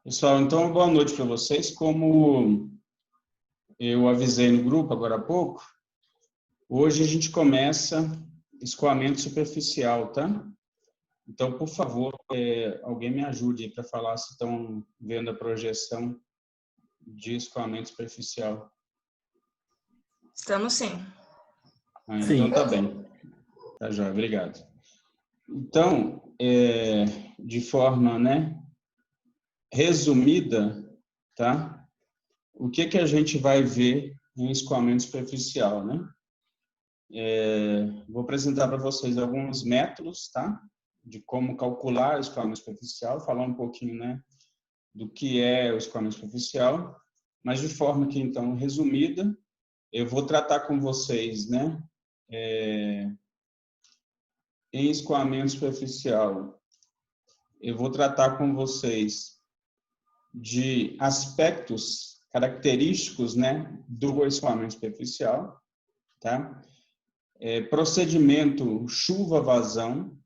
Pessoal, então, boa noite para vocês. Como eu avisei no grupo agora há pouco, hoje a gente começa escoamento superficial, tá? Então, por favor, alguém me ajude para falar se estão vendo a projeção de escoamento superficial. Estamos sim. Então tá bem. Tá jóia, obrigado. Então, de forma, resumida, tá? O que a gente vai ver em escoamento superficial, né? Vou apresentar para vocês alguns métodos, tá? De como calcular o escoamento superficial, falar um pouquinho, do que é o escoamento superficial, mas de forma que, então, resumida, eu vou tratar com vocês, em escoamento superficial, eu vou tratar com vocês de aspectos característicos, do escoamento superficial, tá? Procedimento chuva-vazão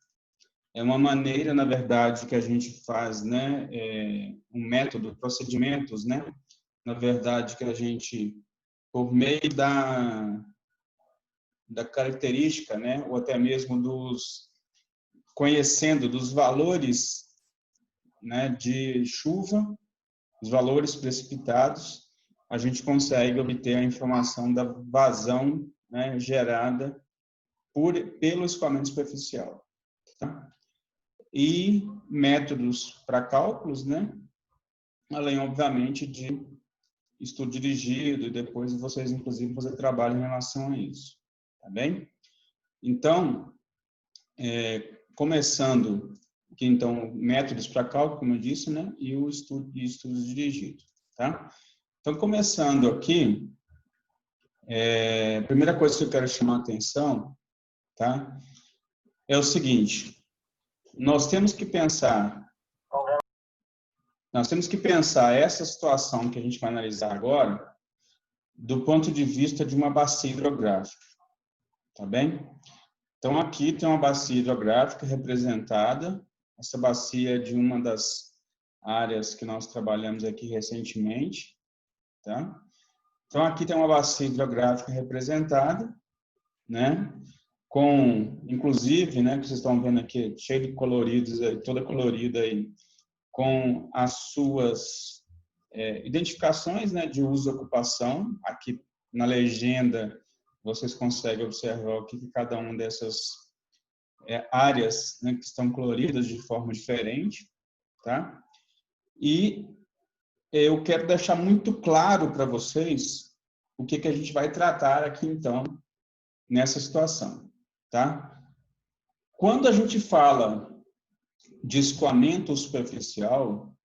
é uma maneira, na verdade, que a gente faz, um método, procedimentos, na verdade, que a gente, por meio da característica, ou até mesmo conhecendo dos valores, de chuva, os valores precipitados, a gente consegue obter a informação da vazão, gerada pelo escoamento superficial. Tá? E métodos para cálculos, além, obviamente, de estudo dirigido, e depois vocês, inclusive, fazer trabalho em relação a isso. Tá bem? Então, começando aqui, então, métodos para cálculo, como eu disse, e o estudo dirigido. Tá? Então, começando aqui, a primeira coisa que eu quero chamar a atenção, tá? É o seguinte: nós temos que pensar essa situação que a gente vai analisar agora do ponto de vista de uma bacia hidrográfica, tá bem? Então, aqui tem uma bacia hidrográfica representada, essa bacia é de uma das áreas que nós trabalhamos aqui recentemente, tá? Então, aqui tem uma bacia hidrográfica representada, com, inclusive, que vocês estão vendo aqui, cheio de coloridos, toda colorida aí, com as suas identificações, de uso e ocupação. Aqui na legenda vocês conseguem observar o que cada uma dessas áreas, que estão coloridas de forma diferente, tá? E eu quero deixar muito claro para vocês o que a gente vai tratar aqui, então, nessa situação, tá? Quando a gente fala de escoamento superficial,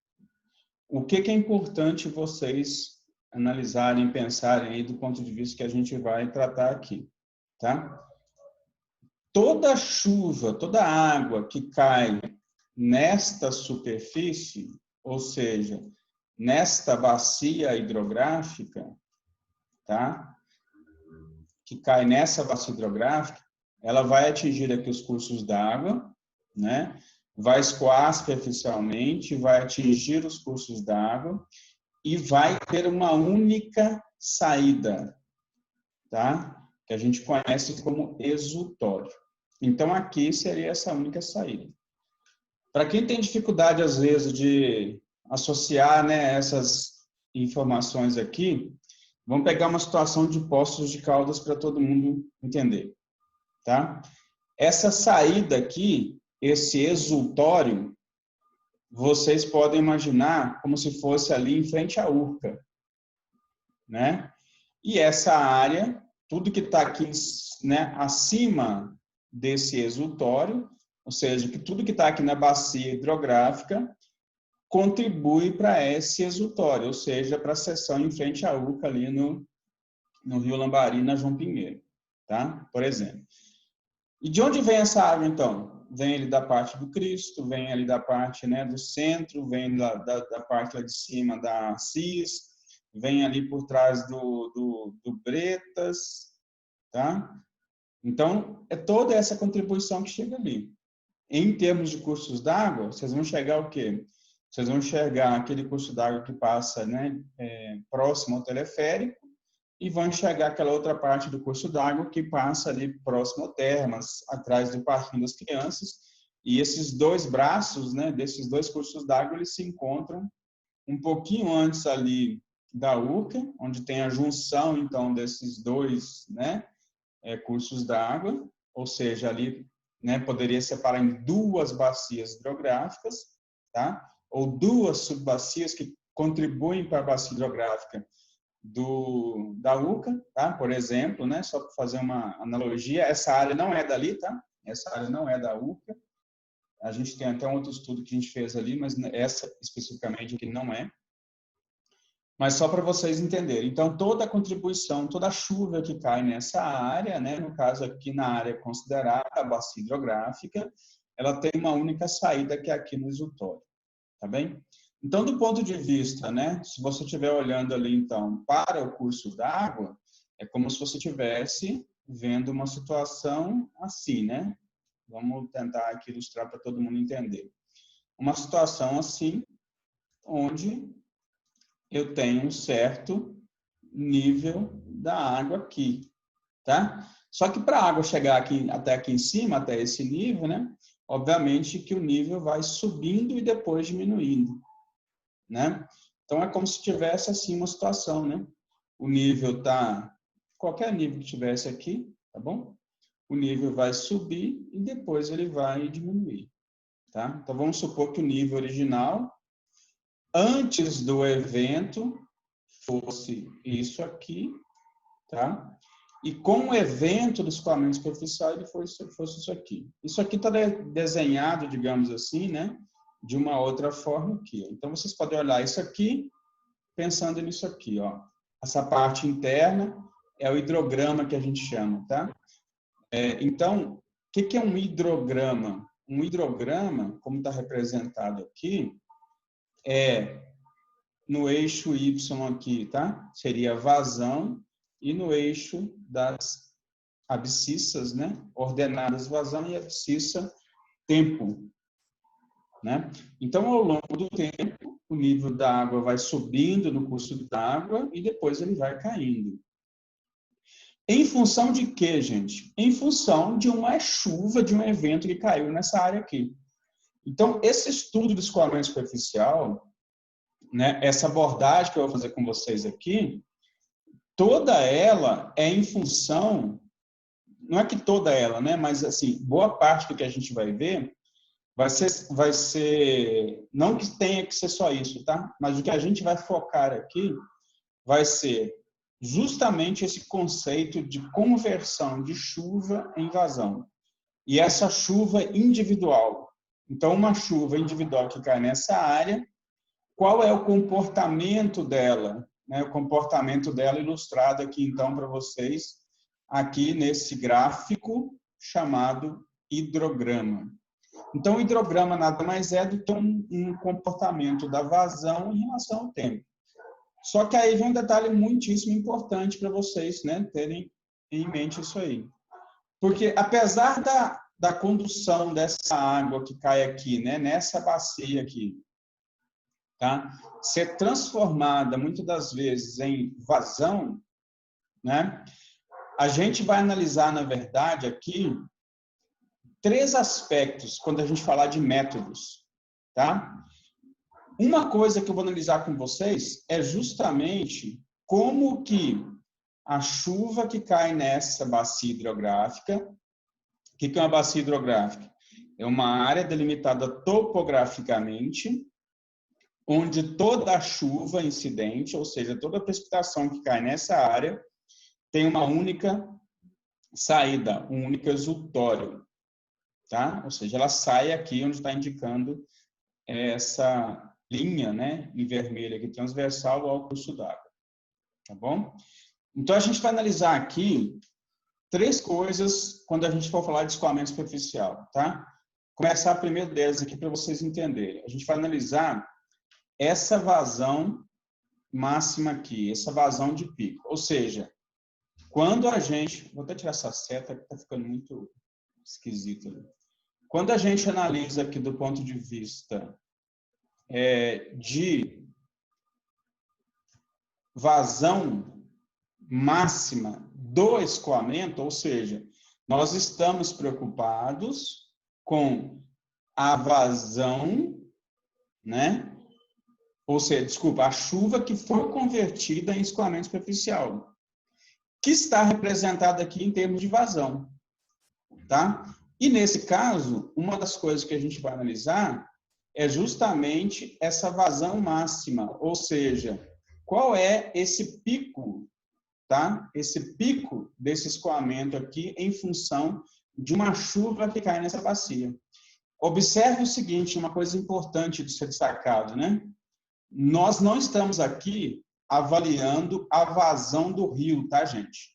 o que é importante vocês analisarem, pensarem aí do ponto de vista que a gente vai tratar aqui, tá? Toda chuva, toda água que cai nesta superfície, ou seja, nesta bacia hidrográfica, tá? Que cai nessa bacia hidrográfica, ela vai atingir aqui os cursos d'água, vai escoar superficialmente, vai atingir os cursos d'água e vai ter uma única saída, tá? Que a gente conhece como exutório. Então, aqui seria essa única saída. Para quem tem dificuldade, às vezes, de associar, essas informações aqui, vamos pegar uma situação de Poços de Caldas para todo mundo entender, tá? Essa saída aqui, esse exutório, vocês podem imaginar como se fosse ali em frente à Urca, E essa área, tudo que está aqui, acima desse exutório, ou seja, que tudo que está aqui na bacia hidrográfica contribui para esse exutório, ou seja, para a seção em frente à Urca ali no Rio Lambari, na João Pinheiro, tá? Por exemplo. E de onde vem essa água, então? Vem ali da parte do Cristo, vem ali da parte, do centro, vem da parte lá de cima da Assis, vem ali por trás do Bretas, tá? Então, é toda essa contribuição que chega ali. Em termos de cursos d'água, vocês vão chegar o quê? Vocês vão enxergar aquele curso d'água que passa, né, próximo ao teleférico, e vão enxergar aquela outra parte do curso d'água que passa ali próximo ao Termas, atrás do Parquinho das Crianças. E esses dois braços, né, desses dois cursos d'água, eles se encontram um pouquinho antes ali da URCA, onde tem a junção, então, desses dois, né, cursos d'água, ou seja, ali, né, poderia separar em duas bacias hidrográficas, tá? Ou duas subbacias que contribuem para a bacia hidrográfica da URCA, tá? Por exemplo, né, só para fazer uma analogia, essa área não é dali, tá? Essa área não é da URCA. A gente tem até um outro estudo que a gente fez ali, mas essa especificamente aqui não é. Mas só para vocês entenderem. Então, toda a contribuição, toda a chuva que cai nessa área, né, no caso aqui na área considerada a bacia hidrográfica, ela tem uma única saída, que é aqui no exutório. Tá bem? Então, do ponto de vista, né, se você estiver olhando ali, então, para o curso d'água, é como se você estivesse vendo uma situação assim, né? Vamos tentar aqui ilustrar para todo mundo entender. Uma situação assim, onde eu tenho um certo nível da água aqui, tá? Só que para a água chegar aqui, até aqui em cima, até esse nível, né? Obviamente que o nível vai subindo e depois diminuindo, né? Então é como se tivesse assim uma situação, né? O nível tá, qualquer nível que tivesse aqui, tá bom? O nível vai subir e depois ele vai diminuir, tá? Então vamos supor que o nível original antes do evento fosse isso aqui, tá? E com o evento do escoamento superficial ele fosse isso aqui. Isso aqui está desenhado, digamos assim, né? De uma outra forma aqui. Então vocês podem olhar isso aqui pensando nisso aqui, ó. Essa parte interna é o hidrograma que a gente chama, tá? Então, o que é um hidrograma? Um hidrograma, como está representado aqui, no eixo Y aqui, tá? Seria vazão, e no eixo das abscissas, né? Ordenadas vazão e abscissa tempo, né? Então, ao longo do tempo, o nível da água vai subindo no curso d'água e depois ele vai caindo. Em função de quê, gente? Em função de uma chuva, de um evento que caiu nessa área aqui. Então, esse estudo do escoamento superficial, né, essa abordagem que eu vou fazer com vocês aqui, toda ela é em função, não é que toda ela, né, mas assim, boa parte do que a gente vai ver vai ser, não que tenha que ser só isso, tá? Mas o que a gente vai focar aqui vai ser justamente esse conceito de conversão de chuva em vazão. E essa chuva individual. Então, uma chuva individual que cai nessa área, qual é o comportamento dela? Né? O comportamento dela ilustrado aqui, então, para vocês, aqui nesse gráfico chamado hidrograma. Então, o hidrograma nada mais é do que um comportamento da vazão em relação ao tempo. Só que aí vem um detalhe muitíssimo importante para vocês, né, terem em mente isso aí. Porque, apesar da condução dessa água que cai aqui, né, nessa bacia aqui, tá, ser transformada, muitas das vezes, em vazão, né, a gente vai analisar, na verdade, aqui, 3 aspectos quando a gente falar de métodos, tá? Uma coisa que eu vou analisar com vocês é justamente como que a chuva que cai nessa bacia hidrográfica, o que é uma bacia hidrográfica? É uma área delimitada topograficamente, onde toda a chuva incidente, ou seja, toda a precipitação que cai nessa área, tem uma única saída, um único exutório. Tá? Ou seja, ela sai aqui onde está indicando essa linha, né, em vermelho aqui, transversal ao curso d'água. Tá bom? Então, a gente vai analisar aqui 3 coisas quando a gente for falar de escoamento superficial. Tá? Começar primeiro delas aqui para vocês entenderem. A gente vai analisar essa vazão máxima aqui, essa vazão de pico. Ou seja, quando a gente... Vou até tirar essa seta que está ficando muito esquisito ali. Quando a gente analisa aqui do ponto de vista de vazão máxima do escoamento, ou seja, nós estamos preocupados com a vazão, né? Ou seja, desculpa, a chuva que foi convertida em escoamento superficial, que está representada aqui em termos de vazão, tá? E nesse caso, uma das coisas que a gente vai analisar é justamente essa vazão máxima, ou seja, qual é esse pico, tá? Esse pico desse escoamento aqui em função de uma chuva que cai nessa bacia. Observe o seguinte, uma coisa importante de ser destacado, né? Nós não estamos aqui avaliando a vazão do rio, tá, gente?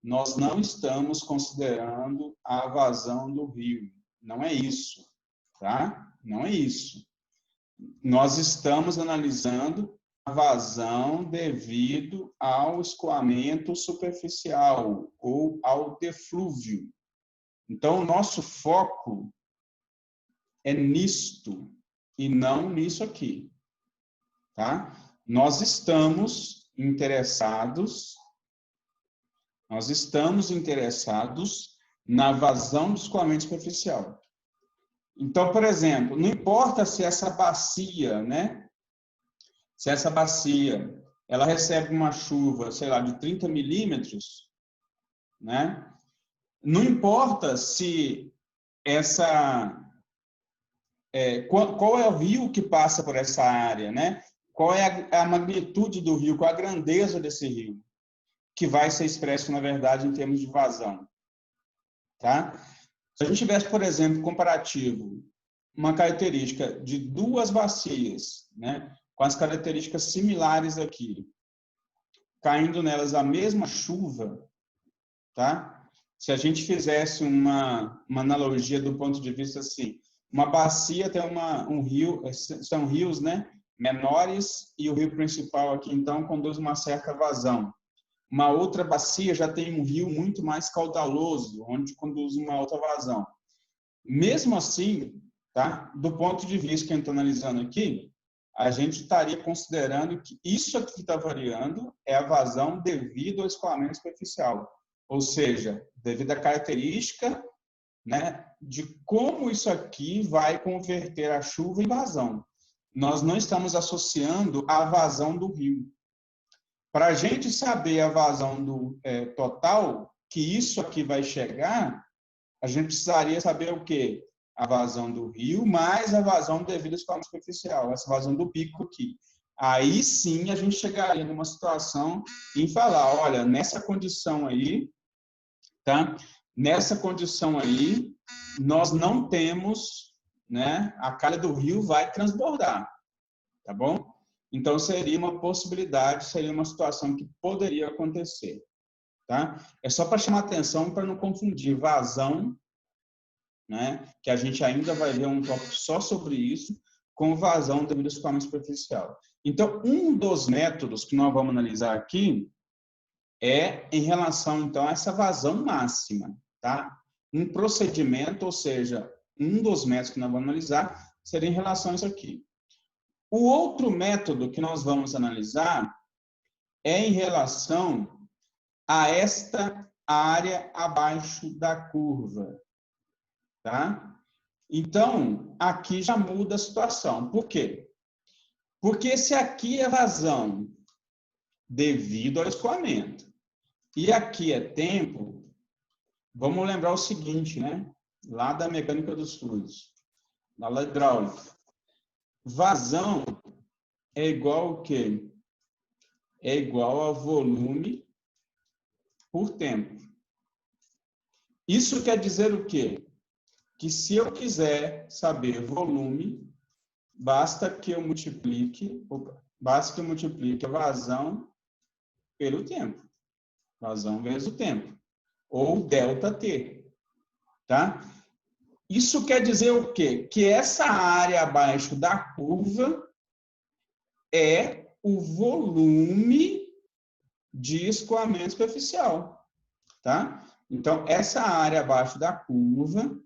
Nós não estamos considerando a vazão do rio. Não é isso, tá? Não é isso. Nós estamos analisando a vazão devido ao escoamento superficial ou ao deflúvio. Então, o nosso foco é nisto e não nisso aqui. Tá? Nós estamos interessados na vazão do escoamento superficial. Então, por exemplo, não importa se essa bacia, né? Se essa bacia, ela recebe uma chuva, sei lá, de 30 milímetros, né? Não importa se qual é o rio que passa por essa área, né? Qual é a magnitude do rio, qual é a grandeza desse rio, que vai ser expresso, na verdade, em termos de vazão. Tá? Se a gente tivesse, por exemplo, comparativo, uma característica de duas bacias, né, com as características similares aqui, caindo nelas a mesma chuva, tá? Se a gente fizesse uma analogia do ponto de vista assim, uma bacia tem um rio, são rios, né, menores, e o rio principal aqui, então, conduz uma certa vazão. Uma outra bacia já tem um rio muito mais caudaloso, onde conduz uma outra vazão. Mesmo assim, tá, do ponto de vista que a gente está analisando aqui, a gente estaria considerando que isso aqui que está variando é a vazão devido ao escoamento superficial. Ou seja, devido à característica, né, de como isso aqui vai converter a chuva em vazão. Nós não estamos associando a vazão do rio. Para a gente saber a vazão total, que isso aqui vai chegar, a gente precisaria saber o quê? A vazão do rio mais a vazão devido ao escoamento superficial, essa vazão do pico aqui. Aí sim a gente chegaria numa situação em falar, olha, nessa condição aí, tá? Nessa condição aí, nós não temos, né? A calha do rio vai transbordar, tá bom? Então, seria uma possibilidade, seria uma situação que poderia acontecer, tá? É só para chamar atenção, para não confundir vazão, né? Que a gente ainda vai ver um tópico só sobre isso, com vazão devido ao escoamento superficial. Então, um dos métodos que nós vamos analisar aqui é em relação, então, a essa vazão máxima, tá? Um procedimento, ou seja, um dos métodos que nós vamos analisar seria em relação a isso aqui. O outro método que nós vamos analisar é em relação a esta área abaixo da curva, tá? Então, aqui já muda a situação. Por quê? Porque se aqui é vazão devido ao escoamento e aqui é tempo, vamos lembrar o seguinte, né? Lá da mecânica dos fluidos, da hidráulica. Vazão é igual ao quê? É igual a volume por tempo. Isso quer dizer o quê? Que se eu quiser saber volume, basta que eu multiplique a vazão pelo tempo. Vazão vezes o tempo. Ou ΔT. Tá? Isso quer dizer o quê? Que essa área abaixo da curva é o volume de escoamento superficial, tá? Então, essa área abaixo da curva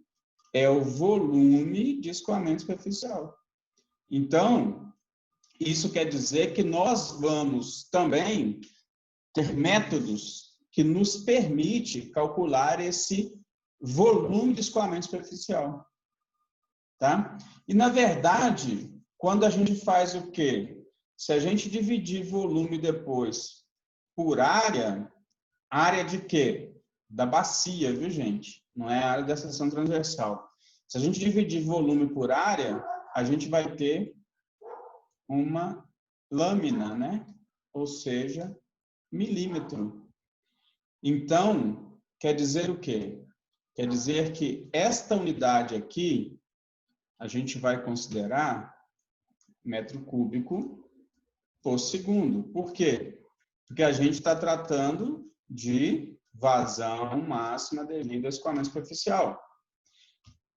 é o volume de escoamento superficial. Então, isso quer dizer que nós vamos também ter métodos que nos permite calcular esse volume de escoamento superficial, tá? E, na verdade, quando a gente faz o quê? Se a gente dividir volume depois por área de quê? Da bacia, viu, gente? Não é a área da seção transversal. Se a gente dividir volume por área, a gente vai ter uma lâmina, né? Ou seja, milímetro. Então, quer dizer o quê? Quer dizer que esta unidade aqui, a gente vai considerar metro cúbico por segundo. Por quê? Porque a gente está tratando de vazão máxima devido ao escoamento superficial.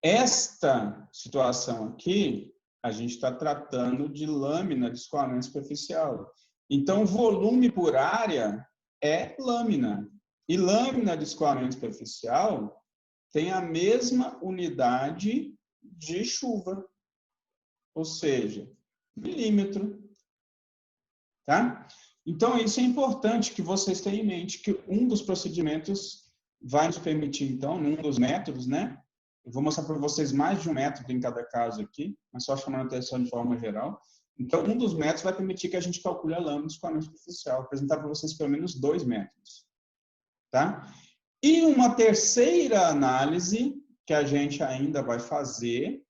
Esta situação aqui, a gente está tratando de lâmina de escoamento superficial. Então, volume por área é lâmina. E lâmina de escoamento superficial tem a mesma unidade de chuva, ou seja, milímetro. Tá? Então, isso é importante que vocês tenham em mente, que um dos procedimentos vai nos permitir, então, um dos métodos, né? Eu vou mostrar para vocês mais de um método em cada caso aqui, mas só chamando a atenção de forma geral. Então, um dos métodos vai permitir que a gente calcule a lâmina de escoamento superficial. Vou apresentar para vocês pelo menos 2 métodos. Tá? E uma terceira análise que a gente ainda vai fazer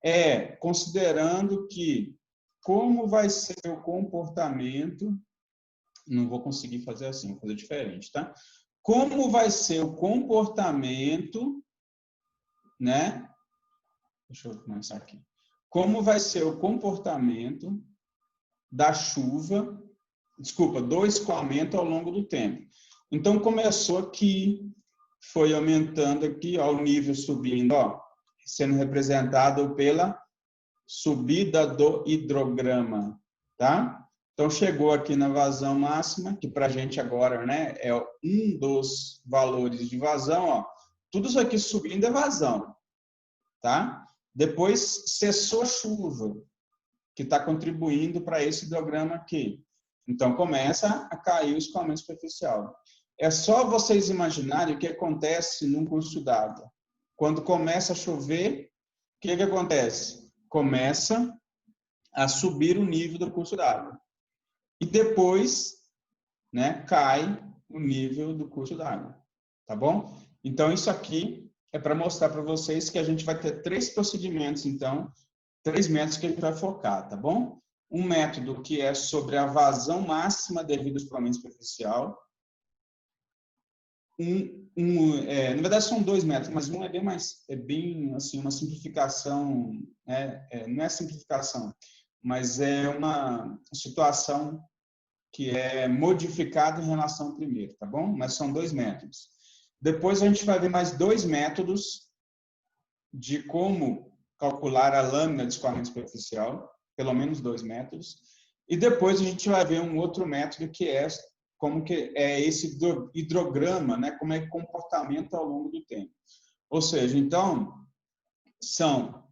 é considerando que como vai ser o comportamento, não vou conseguir fazer assim, vou fazer diferente, tá? Como vai ser o comportamento, né? Deixa eu começar aqui. Como vai ser o comportamento da chuva, do escoamento ao longo do tempo. Então, começou aqui, foi aumentando aqui, ó, o nível subindo, ó, sendo representado pela subida do hidrograma, tá? Então, chegou aqui na vazão máxima, que para a gente agora, né, é um dos valores de vazão, ó. Tudo isso aqui subindo é vazão, tá? Depois, cessou a chuva, que está contribuindo para esse hidrograma aqui. Então, começa a cair o escoamento superficial. É só vocês imaginarem o que acontece num curso d'água. Quando começa a chover, o que acontece? Começa a subir o nível do curso d'água. E depois, né, cai o nível do curso d'água. Tá bom? Então, isso aqui é para mostrar para vocês que a gente vai ter 3 procedimentos, então, 3 métodos que a gente vai focar, tá bom? Um método que é sobre a vazão máxima devido ao escoamento superficial. Na verdade, são 2 métodos, mas um é bem assim, uma simplificação, né? Não é simplificação, mas é uma situação que é modificada em relação ao primeiro, tá bom? Mas são 2 métodos. Depois a gente vai ver mais 2 métodos de como calcular a lâmina de escoamento superficial, pelo menos 2 métodos. E depois a gente vai ver um outro método que é como que é esse hidrograma, né? Como é o comportamento ao longo do tempo. Ou seja, então, são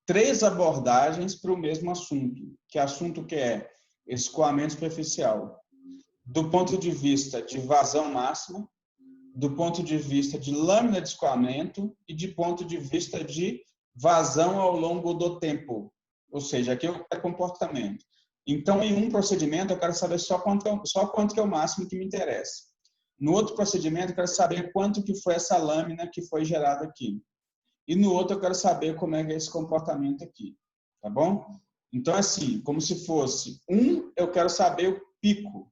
3 abordagens para o mesmo assunto, que assunto que é escoamento superficial, do ponto de vista de vazão máxima, do ponto de vista de lâmina de escoamento e de ponto de vista de vazão ao longo do tempo. Ou seja, aqui é o comportamento. Então, em um procedimento, eu quero saber só quanto que é o máximo que me interessa. No outro procedimento, eu quero saber quanto que foi essa lâmina que foi gerada aqui. E no outro, eu quero saber como é que é esse comportamento aqui. Tá bom? Então, assim, como se fosse eu quero saber o pico.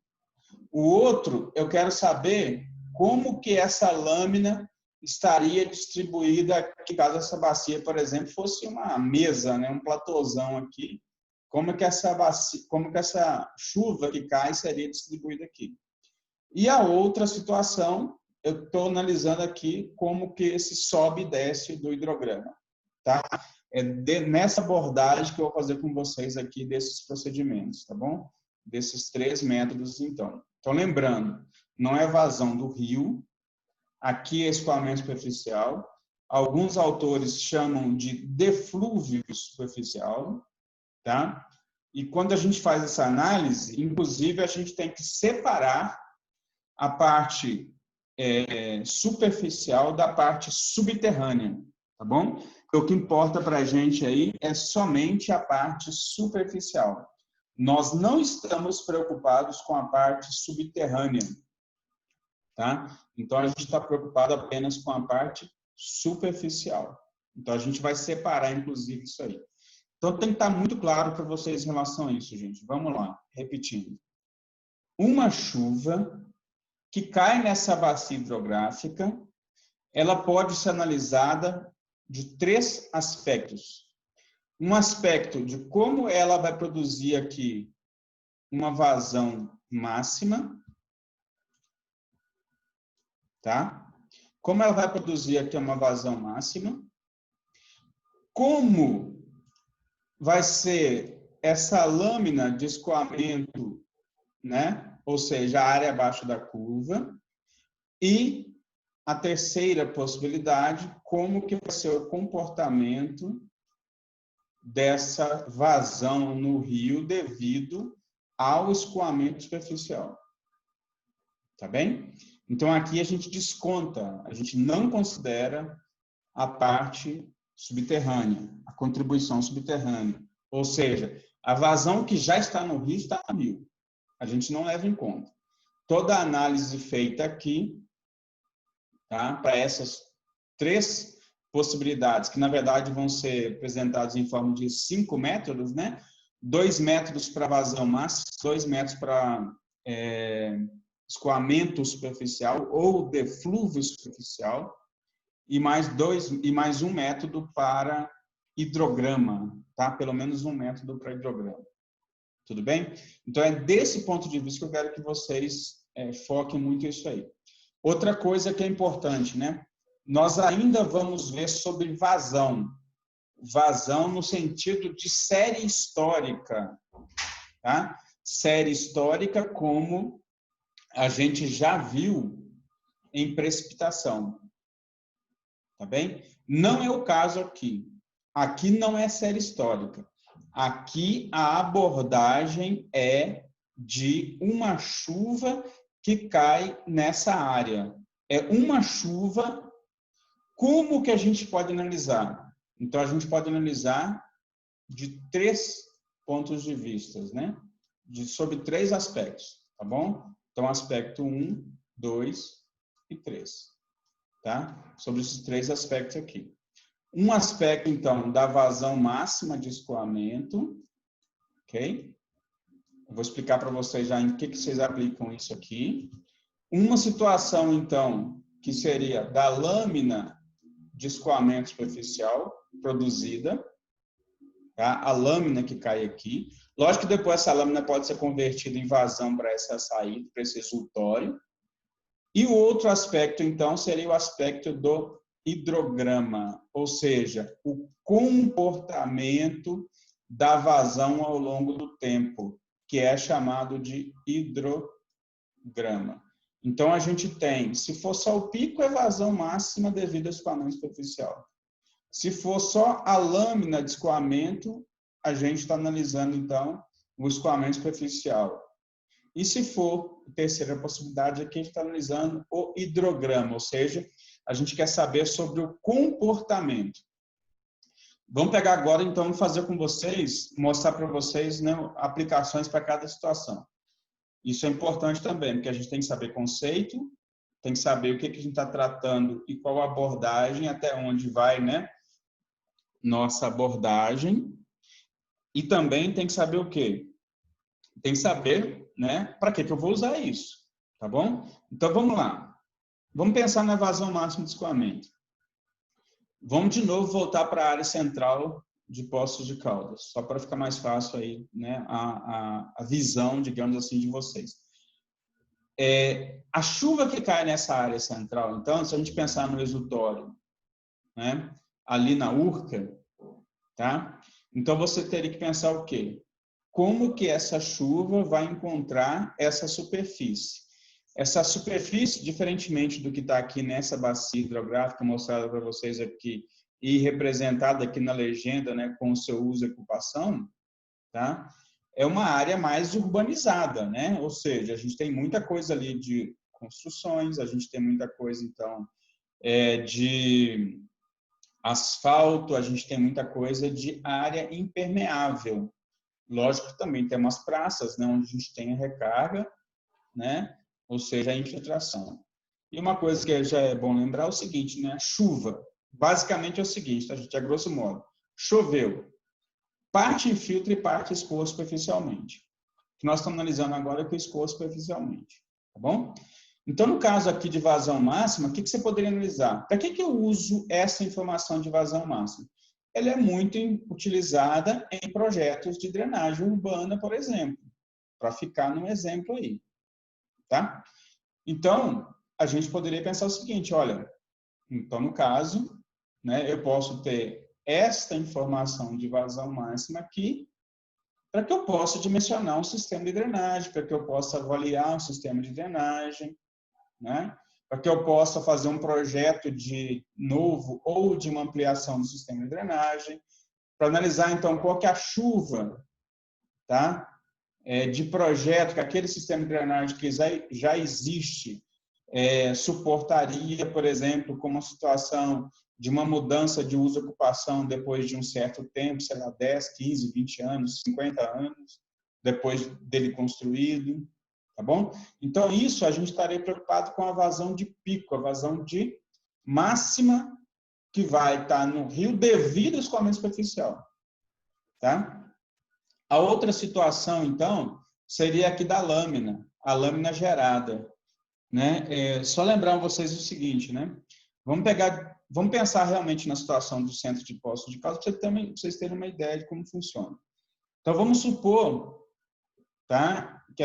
O outro, eu quero saber como que essa lâmina estaria distribuída, caso essa bacia, por exemplo, fosse uma mesa, né, um platôzão aqui, como que essa chuva que cai seria distribuída aqui. E a outra situação, eu estou analisando aqui como que esse sobe e desce do hidrograma, tá? É nessa abordagem que eu vou fazer com vocês aqui desses procedimentos, tá bom? Desses 3 métodos, então. Então, lembrando, não é vazão do rio, aqui é escoamento superficial. Alguns autores chamam de deflúvio superficial, tá? E quando a gente faz essa análise, inclusive, a gente tem que separar a parte superficial da parte subterrânea, tá bom? Porque o que importa para a gente aí é somente a parte superficial. Nós não estamos preocupados com a parte subterrânea, tá? Então, a gente está preocupado apenas com a parte superficial. Então, a gente vai separar, inclusive, isso aí. Então, tem que estar muito claro para vocês em relação a isso, gente. Vamos lá, repetindo. Uma chuva que cai nessa bacia hidrográfica, ela pode ser analisada de 3 aspectos. Um aspecto de como ela vai produzir aqui uma vazão máxima, tá? Como ela vai produzir aqui uma vazão máxima, como vai ser essa lâmina de escoamento, né? Ou seja, a área abaixo da curva, e a terceira possibilidade, como que vai ser o comportamento dessa vazão no rio devido ao escoamento superficial. Tá bem? Então, aqui a gente desconta, a gente não considera a parte subterrânea, a contribuição subterrânea. Ou seja, a vazão que já está no rio está a 1000. A gente não leva em conta. Toda a análise feita aqui, tá, para essas 3 possibilidades, que na verdade vão ser apresentadas em forma de 5 métodos, né? 2 métodos para vazão máxima, 2 métodos para escoamento superficial ou deflúvio superficial, e mais um método para hidrograma, tá? Pelo menos um método para hidrograma. Tudo bem? Então, é desse ponto de vista que eu quero que vocês foquem muito isso aí. Outra coisa que é importante, né? Nós ainda vamos ver sobre vazão. Vazão no sentido de série histórica, tá? Série histórica como a gente já viu em precipitação. Tá bem? Não é o caso aqui. Aqui não é série histórica. Aqui a abordagem é de uma chuva que cai nessa área. É uma chuva. Como que a gente pode analisar? Então, a gente pode analisar de 3 pontos de vista, né? Sobre 3 aspectos, tá bom? Então, aspecto 1, 2 e 3, tá? Sobre esses 3 aspectos aqui. Um aspecto, então, da vazão máxima de escoamento, ok? Eu vou explicar para vocês já em que vocês aplicam isso aqui. Uma situação, então, que seria da lâmina de escoamento superficial produzida, tá? A lâmina que cai aqui. Lógico que depois essa lâmina pode ser convertida em vazão para essa saída, para esse exultório. E o outro aspecto, então, seria o aspecto do hidrograma, ou seja, o comportamento da vazão ao longo do tempo, que é chamado de hidrograma. Então, a gente tem, se for só o pico, é vazão máxima devido ao escoamento superficial. Se for só a lâmina de escoamento, a gente está analisando, então, o escoamento superficial. E se for, a terceira possibilidade, aqui a gente está analisando o hidrograma, ou seja, a gente quer saber sobre o comportamento. Vamos pegar agora, então, e fazer com vocês, mostrar para vocês, né, aplicações para cada situação. Isso é importante também, porque a gente tem que saber conceito, tem que saber o que a gente está tratando e qual abordagem, até onde vai, né, nossa abordagem. E também tem que saber o quê? Tem que saber, né, para que eu vou usar isso, tá bom? Então, vamos lá. Vamos pensar na vazão máxima de escoamento. Vamos de novo voltar para a área central de Poços de Caldas, só para ficar mais fácil aí, né, a visão, digamos assim, de vocês. A chuva que cai nessa área central, então, se a gente pensar no exultório, né, ali na Urca, tá? Então, você teria que pensar o quê? Como que essa chuva vai encontrar essa superfície? Essa superfície, diferentemente do que está aqui nessa bacia hidrográfica mostrada para vocês aqui e representada aqui na legenda, né, com o seu uso e ocupação, tá? É uma área mais urbanizada, né? Ou seja, a gente tem muita coisa ali de construções, a gente tem muita coisa, então, de asfalto, a gente tem muita coisa de área impermeável. Lógico que também tem umas praças, né, onde a gente tem a recarga, né? Ou seja, a infiltração. E uma coisa que já é bom lembrar é o seguinte, né? Chuva. Basicamente é o seguinte, tá, gente? A grosso modo. Choveu. Parte infiltra e parte escoa superficialmente. O que nós estamos analisando agora é que escoa superficialmente. Tá bom? Então, no caso aqui de vazão máxima, o que você poderia analisar? Para que eu uso essa informação de vazão máxima? Ela é muito utilizada em projetos de drenagem urbana, por exemplo, para ficar num exemplo aí. Tá? Então, a gente poderia pensar o seguinte, olha, então, no caso, né, eu posso ter esta informação de vazão máxima aqui, para que eu possa dimensionar um sistema de drenagem, para que eu possa avaliar um sistema de drenagem, né? Para que eu possa fazer um projeto de novo ou de uma ampliação do sistema de drenagem, para analisar, então, qual que é a chuva, tá? De projeto, que aquele sistema de drenagem que já existe suportaria, por exemplo, como uma situação de uma mudança de uso e ocupação depois de um certo tempo, sei lá, 10, 15, 20 anos, 50 anos, depois dele construído, tá bom? Então, isso a gente estaria preocupado com a vazão de pico, a vazão de máxima que vai estar no rio devido ao escoamento superficial, tá? A outra situação, então, seria aqui da lâmina, a lâmina gerada, né? Só lembrar vocês o seguinte, né? Vamos pensar realmente na situação do centro de poços de calça, para vocês terem uma ideia de como funciona. Então, vamos supor, tá, que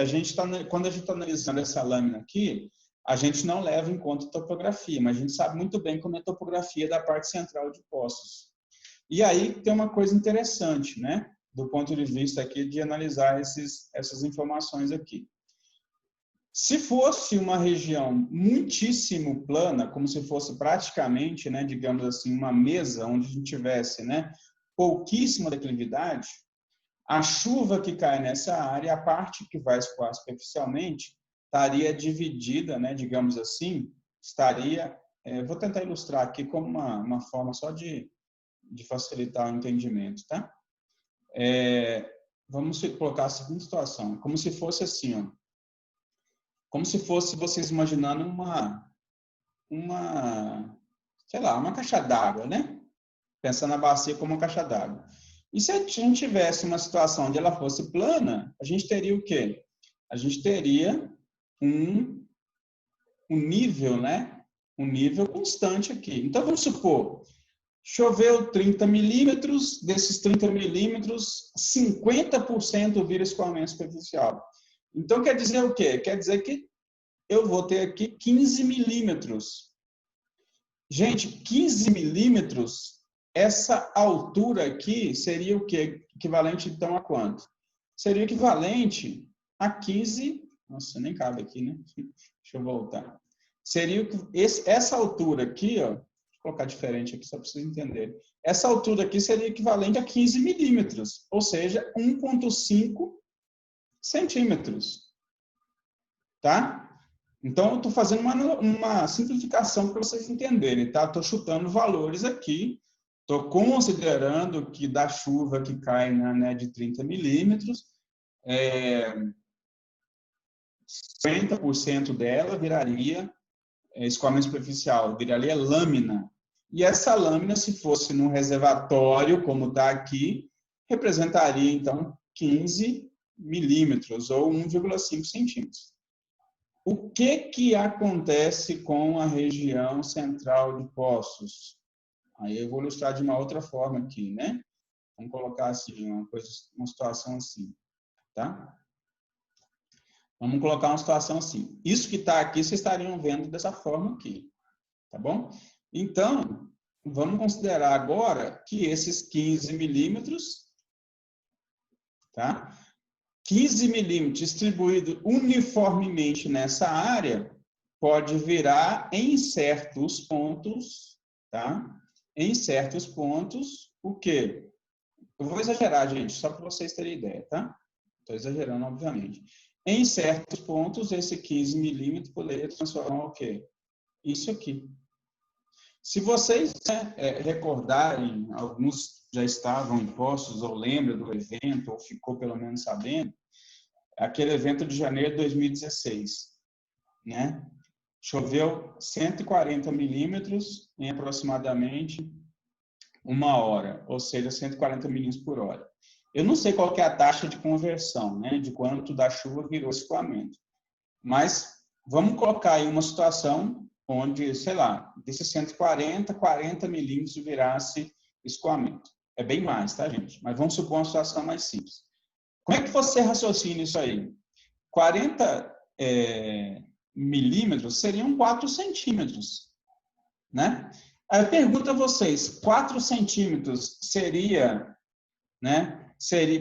quando a gente está analisando essa lâmina aqui, a gente não leva em conta a topografia, mas a gente sabe muito bem como é a topografia da parte central de Poços. E aí tem uma coisa interessante, né? Do ponto de vista aqui de analisar essas informações aqui. Se fosse uma região muitíssimo plana, como se fosse praticamente, né, digamos assim, uma mesa onde a gente tivesse, né, pouquíssima declividade, a chuva que cai nessa área, a parte que vai escoar superficialmente, estaria dividida, né, digamos assim, vou tentar ilustrar aqui como uma forma só de facilitar o entendimento, tá? Vamos colocar a seguinte situação, como se fosse assim, ó, como se fosse vocês imaginando sei lá, uma caixa d'água, né? Pensando na bacia como uma caixa d'água. E se a gente tivesse uma situação onde ela fosse plana, a gente teria o quê? A gente teria um nível, né? Um nível constante aqui. Então, vamos supor, choveu 30 milímetros, desses 30 milímetros, 50% vira escoamento superficial. Então, quer dizer o quê? Quer dizer que eu vou ter aqui 15 milímetros. Gente, 15 milímetros, essa altura aqui seria o quê? Equivalente, então, a quanto? Seria equivalente a 15... Nossa, nem cabe aqui, né? Deixa eu voltar. Seria essa altura aqui, ó, vou colocar diferente aqui só para vocês entenderem. Essa altura aqui seria equivalente a 15 milímetros, ou seja, 1,5 centímetros. Tá? Então, eu estou fazendo uma simplificação para vocês entenderem, tá? Estou chutando valores aqui, estou considerando que da chuva que cai né, de 30 milímetros, 50% dela viraria escoamento superficial, viraria lâmina. E essa lâmina, se fosse num reservatório, como está aqui, representaria, então, 15 milímetros, ou 1,5 centímetros. O que acontece com a região central de Poços? Aí eu vou ilustrar de uma outra forma aqui, né? Vamos colocar assim, uma situação assim, tá? Vamos colocar uma situação assim. Isso que está aqui, vocês estariam vendo dessa forma aqui, tá bom? Então, vamos considerar agora que esses 15 milímetros, tá? 15 milímetros distribuído uniformemente nessa área pode virar em certos pontos, tá? Em certos pontos, o quê? Eu vou exagerar, gente, só para vocês terem ideia, tá? Estou exagerando, obviamente. Em certos pontos, esse 15 milímetros poderia transformar o quê? Isso aqui. Se vocês, né, recordarem, alguns já estavam em Poços, ou lembram do evento, ou ficou pelo menos sabendo, aquele evento de janeiro de 2016, né? Choveu 140 milímetros em aproximadamente 1 hora, ou seja, 140 milímetros por hora. Eu não sei qual que é a taxa de conversão, né, de quanto da chuva virou escoamento, mas vamos colocar aí uma situação onde, sei lá, desses 140, 40 milímetros virasse escoamento. É bem mais, tá, gente? Mas vamos supor uma situação mais simples. Como é que você raciocina isso aí? 40 milímetros seriam 4 centímetros, né? Aí eu pergunto a vocês, 4 centímetros seria, né,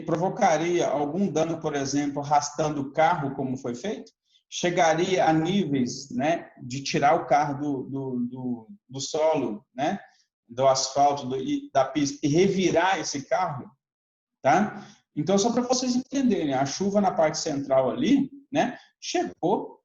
provocaria algum dano, por exemplo, arrastando o carro, como foi feito? Chegaria a níveis, né, de tirar o carro do solo, né, do asfalto, da pista, e revirar esse carro? Tá? Então, só para vocês entenderem, a chuva na parte central ali, né, chegou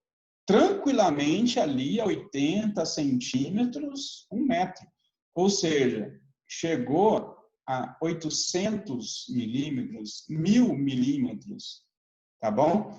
tranquilamente ali a 80 centímetros, 1 metro. Ou seja, chegou a 800 milímetros, 1000 milímetros, tá bom?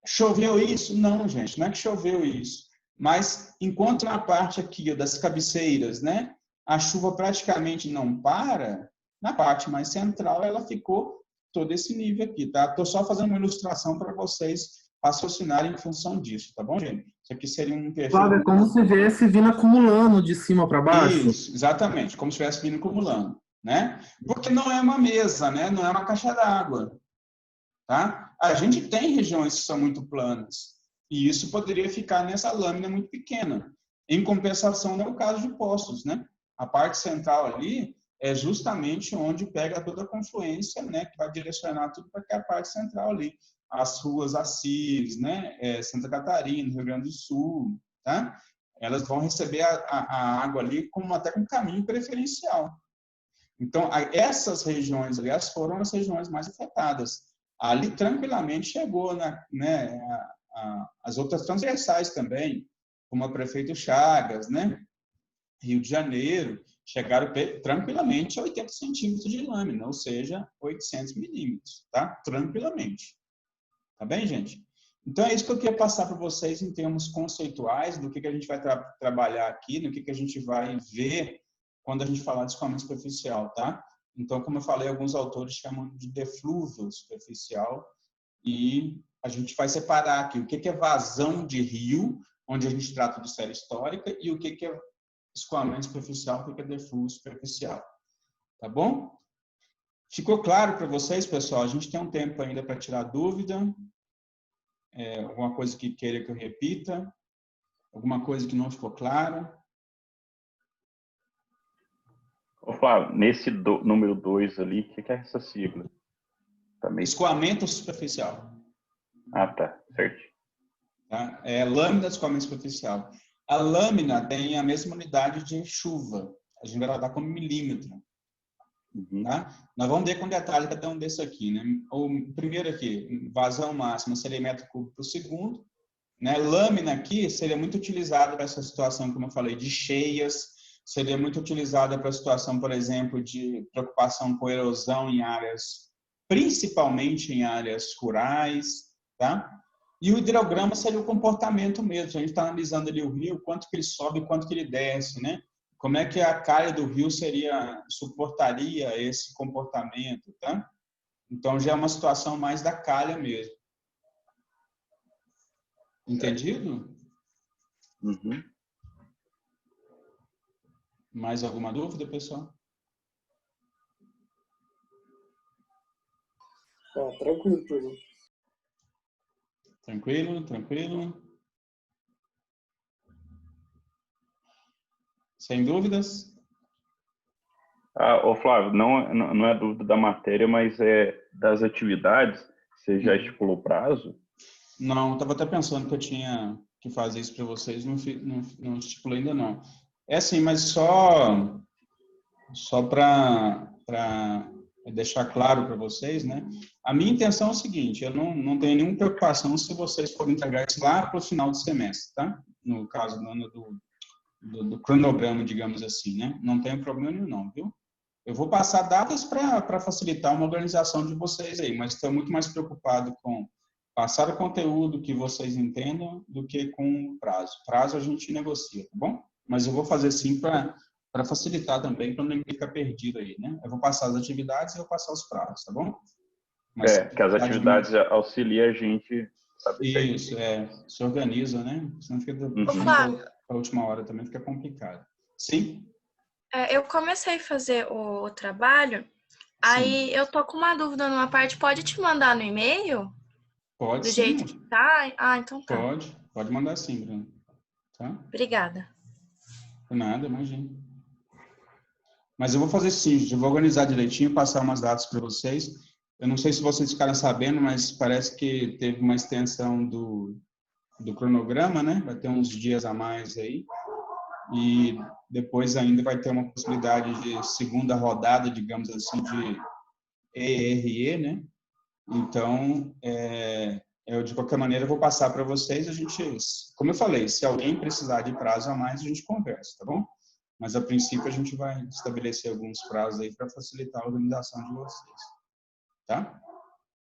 Choveu isso? Não, gente, não é que choveu isso. Mas, enquanto na parte aqui das cabeceiras, né, a chuva praticamente não para, na parte mais central ela ficou todo esse nível aqui, tá? Estou só fazendo uma ilustração para vocês raciocinarem em função disso, tá bom, gente? Isso aqui seria um perfil... Flávio, é como se viesse vindo acumulando de cima para baixo? Isso, exatamente, como se estivesse vindo acumulando, né? Porque não é uma mesa, né? Não é uma caixa d'água, tá? A gente tem regiões que são muito planas, e isso poderia ficar nessa lâmina muito pequena. Em compensação, não é o caso de Poços, né? A parte central ali é justamente onde pega toda a confluência, né? Que vai direcionar tudo para aquela parte central ali. As ruas Assis, né? Santa Catarina, Rio Grande do Sul, tá? Elas vão receber a água ali até com caminho preferencial. Então, essas regiões, aliás, foram as regiões mais afetadas. Ali, tranquilamente, chegou, né, as outras transversais também, como a Prefeito Chagas, né, Rio de Janeiro, chegaram tranquilamente a 80 centímetros de lâmina, ou seja, 800 milímetros, tá? Tranquilamente. Tá bem, gente? Então, é isso que eu queria passar para vocês em termos conceituais, do que a gente vai trabalhar aqui, no que a gente vai ver quando a gente falar de escoamento superficial, tá? Então, como eu falei, alguns autores chamam de deflúvio superficial, e a gente vai separar aqui o que é vazão de rio, onde a gente trata de série histórica, e o que é escoamento superficial, o que é deflúvio superficial. Tá bom? Ficou claro para vocês, pessoal? A gente tem um tempo ainda para tirar dúvida. Alguma coisa que queira que eu repita? Alguma coisa que não ficou clara? Ô, Flávio, nesse número 2 ali, o que é essa sigla? Também... Escoamento superficial. Ah, tá, certo. Tá? É lâmina de escoamento superficial. A lâmina tem a mesma unidade de chuva. A gente vai tratar como milímetro. Uhum. Tá? Nós vamos ver com detalhe cada um desse aqui, né? O primeiro aqui, vazão máximo seria metro cúbico por segundo, né? Lâmina aqui seria muito utilizada para essa situação, como eu falei, de cheias, seria muito utilizada para a situação, por exemplo, de preocupação com erosão em áreas, principalmente em áreas rurais, tá? E o hidrograma seria o comportamento mesmo. A gente está analisando ali o rio, quanto que ele sobe, quanto que ele desce, né? Como é que a calha do rio suportaria esse comportamento, tá? Então, já é uma situação mais da calha mesmo. Entendido? Uhum. Mais alguma dúvida, pessoal? Tranquilo, por mim. Tranquilo, tranquilo. Sem dúvidas? Ô, Flávio, não é dúvida da matéria, mas é das atividades. Você já estipulou prazo? Não, estava até pensando que eu tinha que fazer isso para vocês, não estipulei ainda não. É assim, mas só para deixar claro para vocês, né? A minha intenção é o seguinte, eu não tenho nenhuma preocupação se vocês forem entregar isso lá para o final do semestre, tá? No caso do cronograma, digamos assim, né? Não tenho problema nenhum, não, viu? Eu vou passar datas para facilitar uma organização de vocês aí, mas estou muito mais preocupado com passar o conteúdo que vocês entendam do que com o prazo. Prazo a gente negocia, tá bom? Mas eu vou fazer sim para facilitar também, para ninguém ficar perdido aí, né? Eu vou passar as atividades e vou passar os prazos, tá bom? Mas que as atividades auxiliam a gente a saber certinho. isso, se organiza, né? Senão fica Ô, Flávio, a última hora também fica complicado. Sim? eu comecei a fazer o trabalho, aí eu tô com uma dúvida numa parte, pode te mandar no e-mail? Pode Do sim. jeito que tá? Ah, então tá. Pode mandar sim, Bruno. Tá? Obrigada. Por nada, imagina. Mas eu vou fazer sim, eu vou organizar direitinho, passar umas datas para vocês. Eu não sei se vocês ficaram sabendo, mas parece que teve uma extensão do cronograma, né? Vai ter uns dias a mais aí. E depois ainda vai ter uma possibilidade de segunda rodada, digamos assim, de ERE, né? Então, eu de qualquer maneira vou passar para vocês, a gente, como eu falei, se alguém precisar de prazo a mais, a gente conversa, tá bom? Mas a princípio a gente vai estabelecer alguns prazos aí para facilitar a organização de vocês, tá?